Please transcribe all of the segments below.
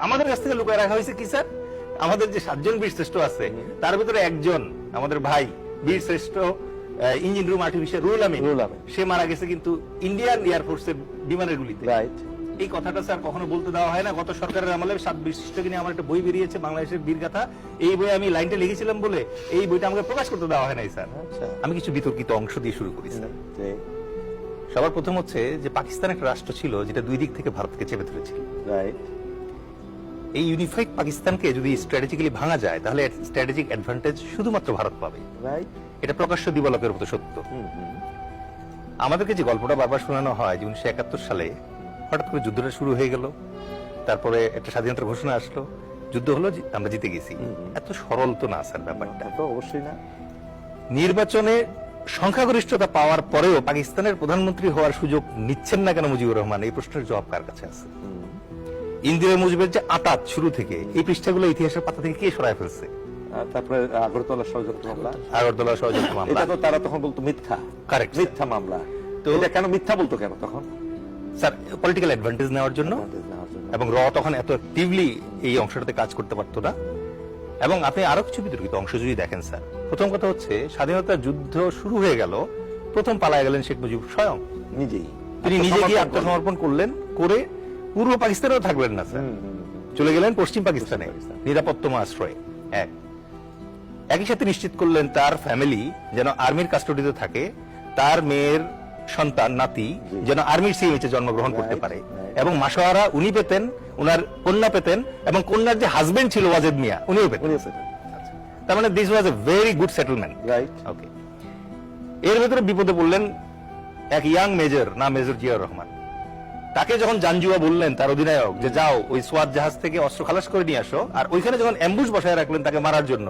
আমাদের কাছ থেকে লুকায় রাখা হয়েছে কি স্যার? আমাদের যে 7 জন বীর শ্রেষ্ঠ আছে তার ভিতরে একজন আমাদের ভাই বীর শ্রেষ্ঠ engine room artificial Ruhul Amin, সে মারা গেছে কিন্তু ইন্ডিয়ান এয়ারফোর্সের বিমানের গুলিতে। রাইট। এই কথাটা স্যার কখনো বলতে দেওয়া হয় না। গত সরকারের আমলে 7 বীর শ্রেষ্ঠকে নিয়ে আমার একটা বই বেরিয়েছে, বাংলাদেশের বীরগাথা। এই বই আমি লাইনটা লিখেছিলাম বলে এই বইটা আমাকে প্রকাশ করতে দেওয়া হয় নাই স্যার। আমি কিছু বিতর্কিত অংশ দিয়ে শুরু করি স্যার। সবার প্রথম হচ্ছে যে পাকিস্তান একটা রাষ্ট্র ছিল যেটা দুই দিক থেকে ভারতকে চেপে ধরেছিল। রাইট। এই ইউনিফাইড পাকিস্তানকে যদি স্ট্র্যাটেজিক্যালি ভাঙা যায় তাহলে স্ট্র্যাটেজিক অ্যাডভান্টেজ শুধুমাত্র ভারত পাবে। রাইট। এটা প্রকাশ্য দিবালোকের মতো সত্য। আমাদেরকে যে গল্পটা বারবার শোনানো হয় যে 1971 সালে হঠাৎ করে যুদ্ধটা শুরু হয়ে গেল, তারপরে একটা স্বাধীনতার ঘোষণা আসলো, যুদ্ধ হলো, আমরা জিতে গেছি। এত সরল তো না স্যার ব্যাপারটা। তো অবশ্যই না। নির্বাচনে সংখ্যাগরিষ্ঠতা পাওয়ার পরেও পাকিস্তানের প্রধানমন্ত্রী হওয়ার সুযোগ নিচ্ছেন না কেন মুজিবুর রহমান? এই প্রশ্নের জবাব কার কাছে আছে? ইন্দিরা মুজিবের যে আতাত শুরু থেকে, এই পৃষ্ঠাগুলো ইতিহাসের পাতা থেকে কে সরায় ফেলছে? তারপরে আগরতলা ষড়যন্ত্র মামলা। আগরতলা ষড়যন্ত্র মামলা, এটা তো তারা তখন বলতো মিথ্যা। কারেক্ট, মিথ্যা মামলা। তো এটা কেন মিথ্যা বলতো কেন তখন? স্যার পলিটিক্যাল অ্যাডভান্টেজ নেওয়ার জন্য। এবং তখন এত অ্যাক্টিভলি এই অংশটাতে কাজ করতে পারতো না। এবং আপনি আরো কিছু বিতর্কিত অংশ যদি দেখেন স্যার, প্রথম কথা হচ্ছে স্বাধীনতা যুদ্ধ শুরু হয়ে গেল, প্রথম পালায় গেলেন শেখ মুজিব স্বয়ং নিজেই। তিনি নিজে গিয়ে আত্মসমর্পণ করলেন, করে পূর্ব পাকিস্তানেও থাকলেন না স্যার, চলে গেলেন পশ্চিম পাকিস্তানে নিরাপত্তম আশ্রয়ে। একই সাথে নিশ্চিত করলেন তার ফ্যামিলি যেন আর্মির কাস্টডিতে থাকে, তার মেয়ের সন্তান নাতি যেন আর্মির সিএমএইচে জন্মগ্রহণ করতে পারে, এবং মাসোয়ারা উনি পেতেন, উনার কন্যা পেতেন, এবং কন্যার যে হাজবেন্ড ছিল ওয়াজেদ মিয়া উনিও পেতেন। তার মানে this was a very good settlement. Right. Okay. এর ভেতরে বিপদে পড়লেন এক ইয়াং মেজর, নাম মেজর জিয়াউর রহমান। তাকে যখন জানজুয়া বললেন তার অধিনায়ক যে যাও ওই সোয়াত জাহাজ থেকে অস্ত্র খালাস করে নিয়ে আসো, আর ওইখানে যখন অ্যাম্বুশ বসায় রাখলেন তাকে মারার জন্য,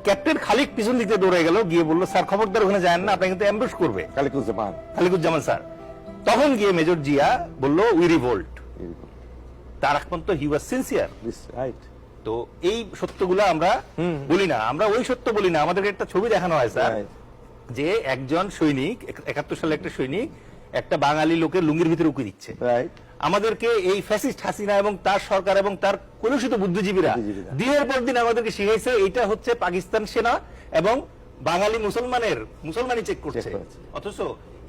ক্যাপ্টেন খালিক পিছন দিকে দৌড়ে গেল, গিয়ে বলল স্যার খবরদার ওখানে যায় না, আপনাকে কিন্তু অ্যাম্বুশ করবে খালিকুজ্জামান স্যার। তখন গিয়ে মেজর জিয়া বলল উই রিভোল্ট। তার আগ পর্যন্ত হি ওয়াজ সিনসিয়ার। রাইট। তো এই সত্যগুলো আমরা বলি না, আমরা ওই সত্য বলি না। আমাদেরকে একটা ছবি দেখানো হয় স্যার যে একজন সৈনিক, 71 সালে একটা সৈনিক একটা বাঙালি লোকের লুঙ্গির ভিতরে উকি দিচ্ছে। আমাদেরকে এই ফ্যাসিস্ট হাসিনা এবং তার সরকার এবং তার কলুষিত বুদ্ধিজীবীরা দিনের পর দিন আমাদেরকে শিখাইছে এইটা হচ্ছে পাকিস্তান সেনা এবং বাঙালি মুসলমানই চেক করছে। অথচ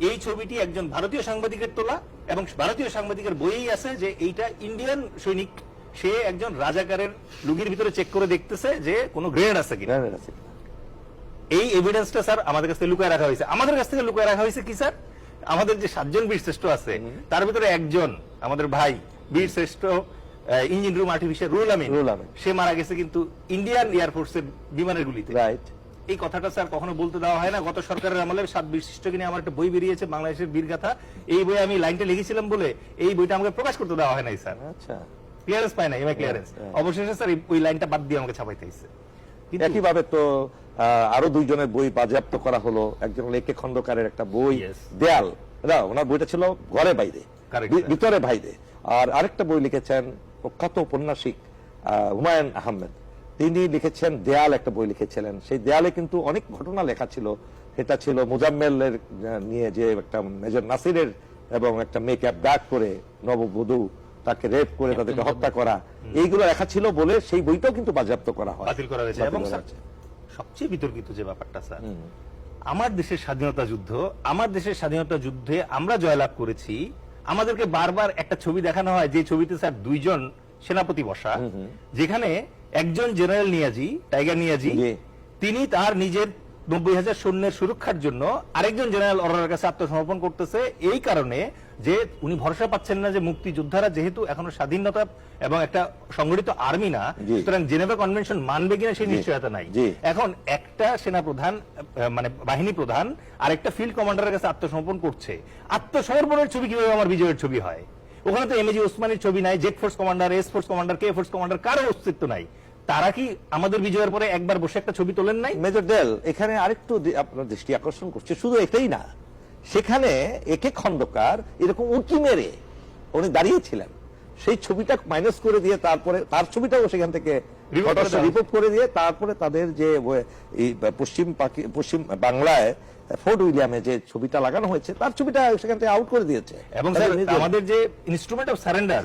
এই ছবিটি একজন ভারতীয় সাংবাদিকের তোলা, এবং ভারতীয় সাংবাদিকের বইয়েই আছে যে এইটা ইন্ডিয়ান সৈনিক, সে একজন রাজাকারের লুঙ্গির ভিতরে চেক করে দেখতেছে যে কোনো গ্রেনেড আছে কিনা। এই এভিডেন্সটা স্যার আমাদের কাছ থেকে লুকায় রাখা হয়েছে। আমাদের কাছ থেকে লুকায় রাখা হয়েছে কি স্যার? আমাদের যে 7 জন বীর শ্রেষ্ঠ আছে তার ভিতরে একজন আমাদের ভাই বীর শ্রেষ্ঠ engine room artificial Ruhul Amin, সে মারা গেছে কিন্তু ইন্ডিয়ান এয়ারফোর্সের বিমানের গুলিতে। রাইট। এই কথাটা স্যার কখনো বলতে দেওয়া হয় না। গত সরকারের আমলে 7 বীর শ্রেষ্ঠকে নিয়ে আমার একটা বই বেরিয়েছে, বাংলাদেশের বীরগাথা। এই বই আমি লাইনটা লিখেছিলাম বলে এই বইটা আমাকে প্রকাশ করতে দেওয়া হয় নাই স্যার। আচ্ছা, ক্লিয়ারেন্স পায় না, এমআই ক্লিয়ারেন্স। অবশেষে স্যার ওই লাইনটা বাদ দিয়ে আমাকে ছাপাইতে হয়েছে। একইভাবে তো আরো 2 জনের বই বাজেয়াপ্ত করা হলো। একজন লেকে খন্দকারের একটা বই দেয়াল, ওনার বইটা ছিল ঘরে বাইরে, ভিতরে বাইরে। আর আরেকটা বই লিখেছেন প্রখ্যাত ঔপন্যাসিক হুমায়ুন আহমেদ, তিনি লিখেছেন দেয়াল, একটা বই লিখেছিলেন। সেই দেয়ালে কিন্তু অনেক ঘটনা লেখা ছিল। এটা ছিল মোজাম্মেলের নিয়ে, যে একটা মেজর নাসিরের এবং একটা মেকআপ ব্যাক করে নববধূ তাকে রেপ করে তাদেরকে হত্যা করা, এইগুলো লেখা ছিল বলে সেই বইটাও কিন্তু বাজেয়াপ্ত করা হয়, বাতিল করা হয়েছে। এবং সবচেয়ে বিতর্কিত যে ব্যাপারটা স্যার, আমার দেশের স্বাধীনতা যুদ্ধে আমরা জয়লাভ করেছি। আমাদেরকে বারবার একটা ছবি দেখানো হয় যে ছবিতে স্যার 2 জন সেনাপতি বসা, যেখানে একজন জেনারেল নিয়াজি, টাইগার নিয়াজি, তিনি তার নিজের 90,000 সৈন্যের সুরক্ষার জন্য আরেকজন জেনারেল অরোরার কাছে আত্মসমর্পণ করতেছে, এই কারণে যে উনি ভরসা পাচ্ছেন না যে মুক্তিযোদ্ধারা যেহেতু এখনো স্বাধীনতা এবং একটা সংগঠিত আর্মি না, সুতরাং জেনেভা কনভেনশন মানবে কিনা সেই নিশ্চয়তা নাই। এখন একটা সেনা প্রধান মানে বাহিনী প্রধান আরেকটা ফিল্ড কমান্ডারের কাছে আত্মসমর্পণ করছে। আত্মসমর্পণের ছবি কিভাবে আমার বিজয়ের ছবি হয়? ওখানে তো এমএজি ওসমানীর ছবি নাই, Z force commander, S force commander, K force commander, কারো অস্তিত্ব নাই। তারা কি আমাদের বিজয়ের পরে একবার বসে একটা ছবি তোলেন নাই? মেজর ডেল, এখানে আরেকটু আপনার দৃষ্টি আকর্ষণ করছে, শুধু এটাই না, সেখানে একে খন্দকার এরকম উঁকি মেরে উনি দাঁড়িয়েছিলেন, সেই ছবিটা মাইনাস করে দিয়ে তারপরে তার ছবিটাও সেখান থেকে রিপোর্ট করে দিয়ে তারপরে তাদের যে পশ্চিম বাংলায় ফোর্ট উইলিয়ামে যে ছবিটা লাগানো হয়েছে তার ছবিটা সেখান থেকে আউট করে দিয়েছে। এবং আমাদের যে ইনস্ট্রুমেন্ট অফ সারেন্ডার,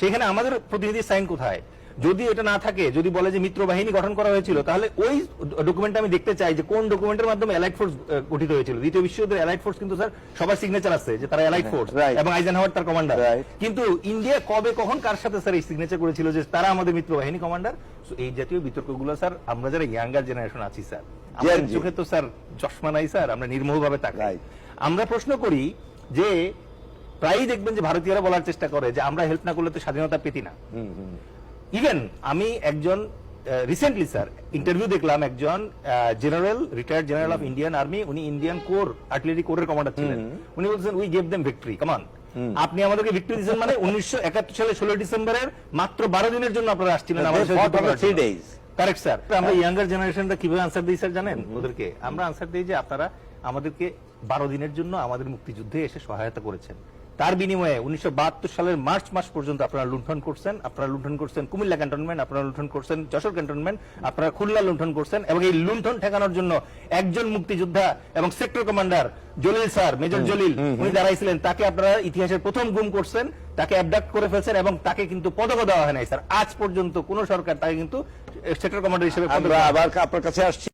সেখানে আমাদের প্রতিনিধি সাইন কোথায়? যদি এটা না থাকে, যদি বলে যে মিত্র বাহিনী গঠন করা হয়েছিল, তাহলে ওই ডকুমেন্ট আমি দেখতে চাই যে কোন ডকুমেন্টের মাধ্যমে অ্যালাইড ফোর্স গঠিত হয়েছিল। দ্বিতীয় বিশ্বযুদ্ধের অ্যালাইড ফোর্স কিন্তু স্যার সবার সিগনেচার আছে যে তারা অ্যালাইড ফোর্স, এবং আইজেনহাওয়ার তার কমান্ডার। কিন্তু ইন্ডিয়া কবে কখন কার সাথে স্যার এই সিগনেচার করেছিল যে তারা আমাদের মিত্র বাহিনী কমান্ডার? এই জাতীয় বিতর্কগুলো স্যার আমরা যারা ইয়াঙ্গার জেনারেশন আছি স্যার, আমাদের চোখে তো স্যার চশমা নাই স্যার, আমরা নির্মোহভাবে তাকাই। আমরা প্রশ্ন করি যে প্রায়ই দেখবেন যে ভারতীয়রা বলার চেষ্টা করে যে আমরা হেল্প না করলে তো স্বাধীনতা পেতি না। ইভেন আমি একজন রিসেন্টলি স্যার ইন্টারভিউ দেখলাম, একজন general, retired general of Indian army, উনি ইন্ডিয়ান কোর আর্টিলারি কোরের কমান্ডার ছিলেন। উনি বলছেন উই গেভ দেম ভিক্টরি, কামান আপনি আমাদেরকে ভিক্টরি দিয়েছেন, মানে 1971 সালে 16 ডিসেম্বরের মাত্র 12 দিনের জন্য আপনারা আসছিলেন আমাদের সাথে। Correct sir. আমরা ইয়াঙ্গার জেনারেশনটা কিভাবে আনসার দিই স্যার জানেন ওদেরকে? আমরা আনসার দিই যে আপনারা আমাদেরকে 12 দিনের জন্য আমাদের মুক্তিযুদ্ধে এসে সহায়তা করেছেন, তার বিনিময়ে 1972 সালের মার্চ মাস পর্যন্ত আপনারা লুণ্ঠন করছেন। আপনারা লুণ্ঠন করছেন কুমিল্লা ক্যান্টনমেন্ট, আপনারা লুণ্ঠন করছেন যশোর ক্যান্টনমেন্ট, আপনারা খুলনা লুণ্ঠন করছেন। এবং এই লুণ্ঠন ঠেকানোর জন্য একজন মুক্তিযোদ্ধা এবং sector commander Jalil sir, major Jalil, উনি দাঁড়াইছিলেন, তাকে আপনারা ইতিহাসের প্রথম গুম করছেন, তাকে অ্যাবডাক্ট করে ফেলছেন, এবং তাকে কিন্তু পদকও দেওয়া হয় নাই স্যার। আজ পর্যন্ত কোন সরকার তাকে কিন্তু সেক্টর কমান্ডার হিসেবে। আমরা আবার আপনার কাছে আসছি।